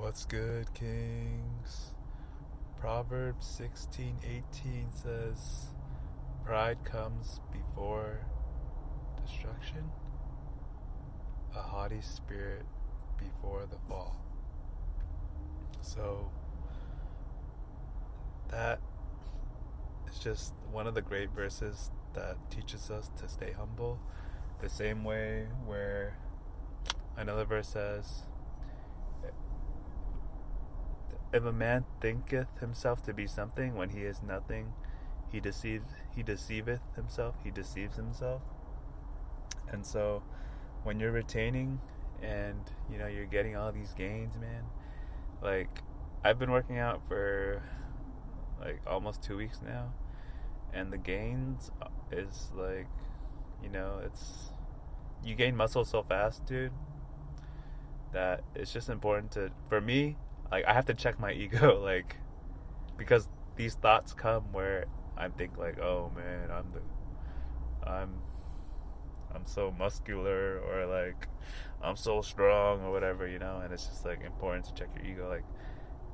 What's good, kings? Proverbs 16:18 says, pride comes before destruction, a haughty spirit before the fall. So that is just one of the great verses that teaches us to stay humble. The same way where another verse says, if a man thinketh himself to be something when he is nothing, he deceiveth himself, he deceives himself. And so when you're retaining and you're getting all these gains, man, like I've been working out for like almost 2 weeks now, and the gains is like, it's, you gain muscle so fast, dude, that it's just important for me, like I have to check my ego, like, because these thoughts come where I think like, oh man, I'm so muscular, or like I'm so strong, or whatever, and it's just like important to check your ego. Like,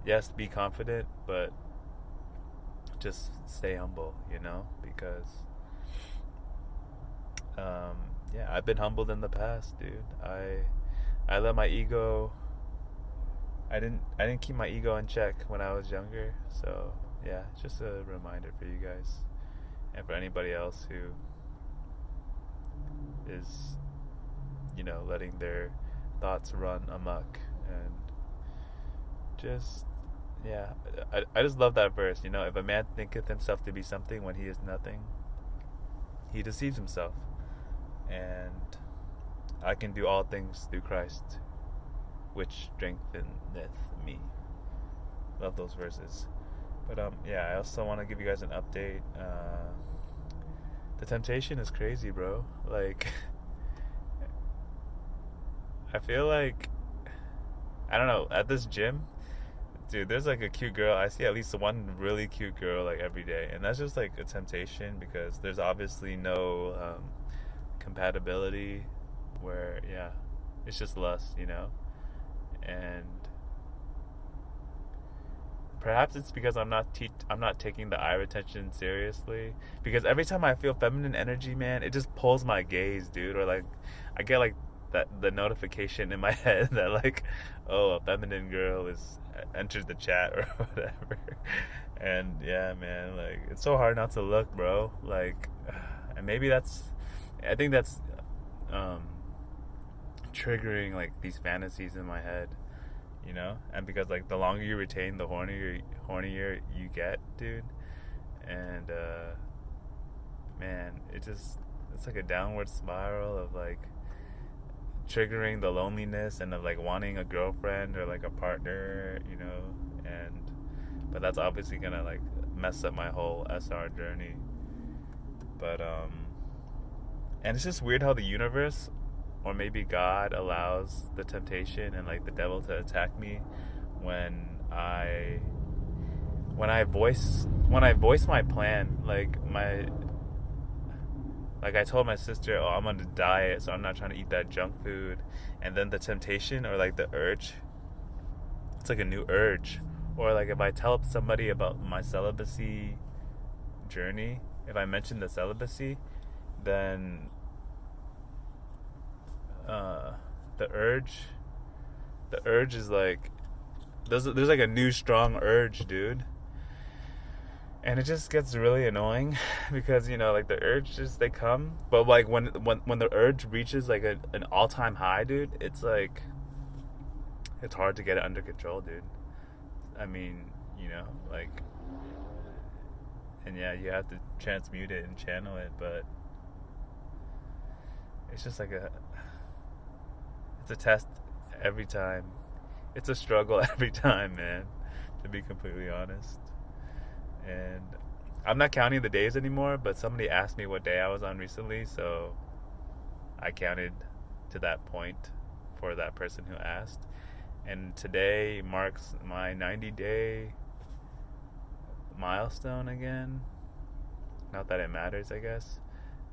yes, be confident, but just stay humble, because yeah, I've been humbled in the past, dude. I let my ego, I didn't keep my ego in check when I was younger. So yeah, just a reminder for you guys, and for anybody else who is letting their thoughts run amok. And just, yeah, I just love that verse. If a man thinketh himself to be something when he is nothing, he deceives himself. And I can do all things through Christ, which strengtheneth me. Love those verses. But yeah, I also want to give you guys an update. The temptation is crazy, bro. Like, I feel like, I don't know, at this gym, dude, there's like a cute girl. I see at least one really cute girl like every day, and that's just like a temptation, because there's obviously no compatibility, where, yeah, it's just lust, and perhaps it's because I'm not taking the eye retention seriously, because every time I feel feminine energy, man, it just pulls my gaze, dude. Or like I get like that, the notification in my head that like, oh, a feminine girl is entered the chat or whatever. And yeah, man, like it's so hard not to look, bro. Like, and maybe I think that's um triggering like these fantasies in my head, and because like the longer you retain, the hornier you get, dude. And man, it's like a downward spiral of like triggering the loneliness, and of like wanting a girlfriend or like a partner, and but that's obviously gonna like mess up my whole SR journey. But and it's just weird how the universe, or maybe God, allows the temptation and like the devil to attack me when I voice my plan, like I told my sister, oh, I'm on a diet, so I'm not trying to eat that junk food. And then the temptation, or like the urge, it's like a new urge. Or like if I tell somebody about my celibacy journey, if I mention the celibacy, then the urge is like, there's like a new strong urge, dude. And it just gets really annoying, because like the urges, they come, but like when the urge reaches like an all-time high, dude, it's like it's hard to get it under control, dude. I mean, like, and yeah, you have to transmute it and channel it, but it's just like it's a test every time. It's a struggle every time, man, to be completely honest. And I'm not counting the days anymore, but somebody asked me what day I was on recently, so I counted to that point for that person who asked. And today marks my 90-day milestone again. Not that it matters, I guess,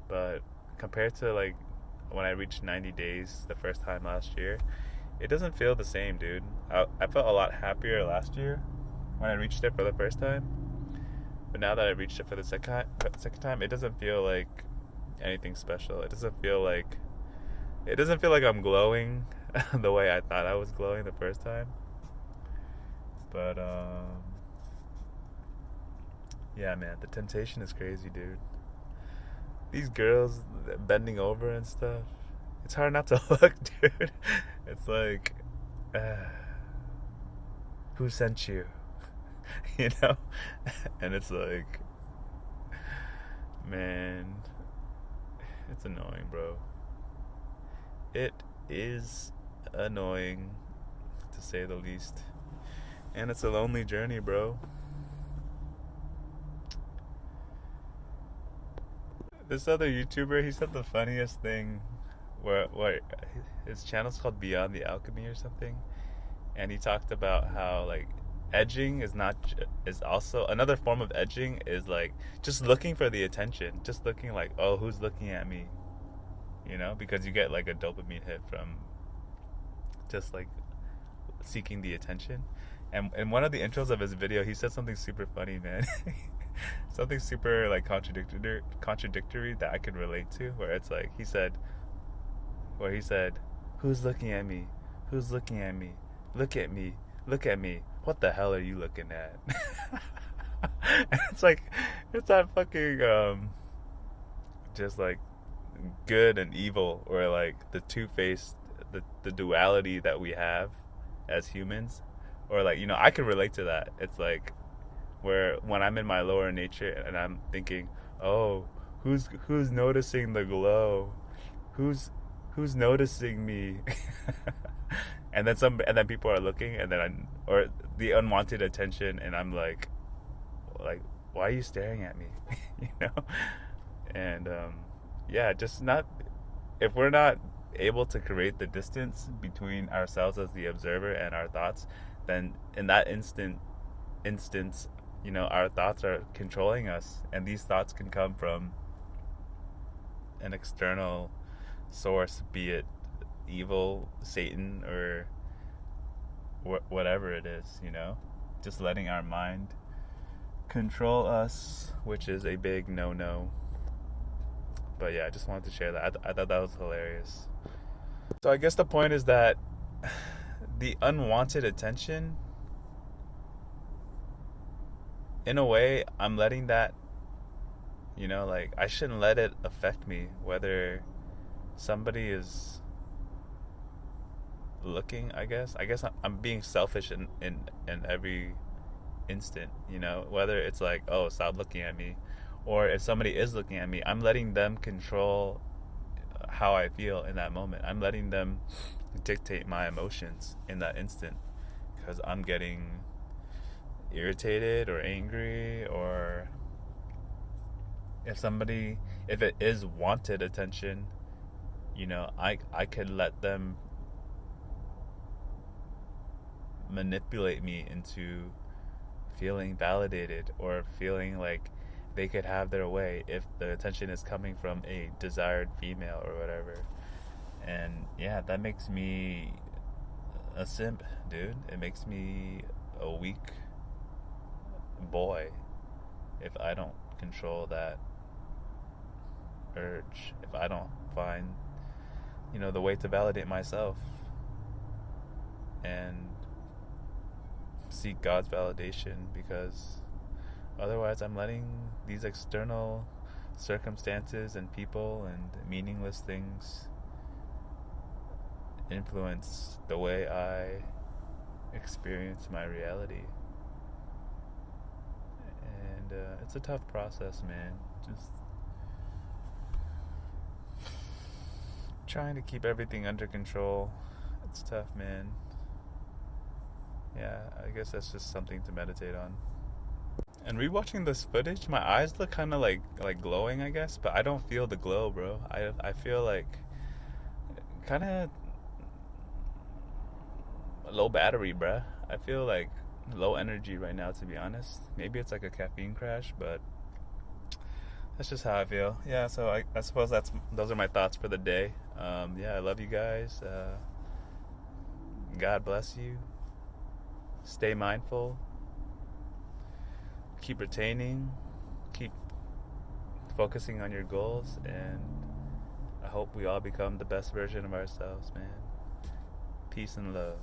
but compared to like when I reached 90 days the first time last year, it doesn't feel the same, dude. I felt a lot happier last year when I reached it for the first time. But now that I reached it for the second time, it doesn't feel like anything special. It doesn't feel like I'm glowing the way I thought I was glowing the first time. But yeah, man, the temptation is crazy, dude. These girls bending over and stuff. It's hard not to look, dude. It's like, who sent you? You know? And it's like, man, it's annoying, bro. It is annoying, to say the least. And it's a lonely journey, bro. This other YouTuber, he said the funniest thing where his channel's called Beyond the Alchemy or something, and he talked about how like edging is also another form of edging is like just looking for the attention, just looking like, oh, who's looking at me, you know, because you get like a dopamine hit from just like seeking the attention. And in one of the intros of his video, he said something super funny, man. Something super like contradictory that I could relate to, where it's like he said, who's looking at me, who's looking at me, look at me, look at me, what the hell are you looking at? And it's like, it's that fucking just like good and evil, or like the two-faced, the duality that we have as humans. Or like, you know, I can relate to that. It's like where when I'm in my lower nature and I'm thinking, oh, who's noticing the glow, who's noticing me? And then people are looking, and then or the unwanted attention, and I'm like why are you staring at me? You know. And yeah, just not, if we're not able to create the distance between ourselves as the observer and our thoughts, then in that instance, you know, our thoughts are controlling us, and these thoughts can come from an external source, be it evil, Satan, or whatever it is, you know. Just letting our mind control us, which is a big no-no. But yeah, I just wanted to share that. I thought that was hilarious. So I guess the point is that the unwanted attention, in a way, I'm letting that, you know, like, I shouldn't let it affect me, whether somebody is looking, I guess I'm being selfish in every instant, you know, whether it's like, oh, stop looking at me, or if somebody is looking at me, I'm letting them control how I feel in that moment. I'm letting them dictate my emotions in that instant, because I'm getting irritated or angry, or if it is wanted attention, you know, I could let them manipulate me into feeling validated, or feeling like they could have their way if the attention is coming from a desired female or whatever. And yeah, that makes me a simp, dude. It makes me a weak boy if I don't control that urge, if I don't find, you know, the way to validate myself and seek God's validation, because otherwise I'm letting these external circumstances and people and meaningless things influence the way I experience my reality. And it's a tough process, man. Just trying to keep everything under control. It's tough, man. Yeah, I guess that's just something to meditate on. And rewatching this footage, my eyes look kind of like glowing, I guess, but I don't feel the glow, bro. I feel like kind of low battery, bruh. I feel like low energy right now, to be honest. Maybe it's like a caffeine crash, but that's just how I feel. Yeah, so I suppose those are my thoughts for the day. Yeah, I love you guys. God bless you. Stay mindful. Keep retaining. Keep focusing on your goals. And I hope we all become the best version of ourselves, man. Peace and love.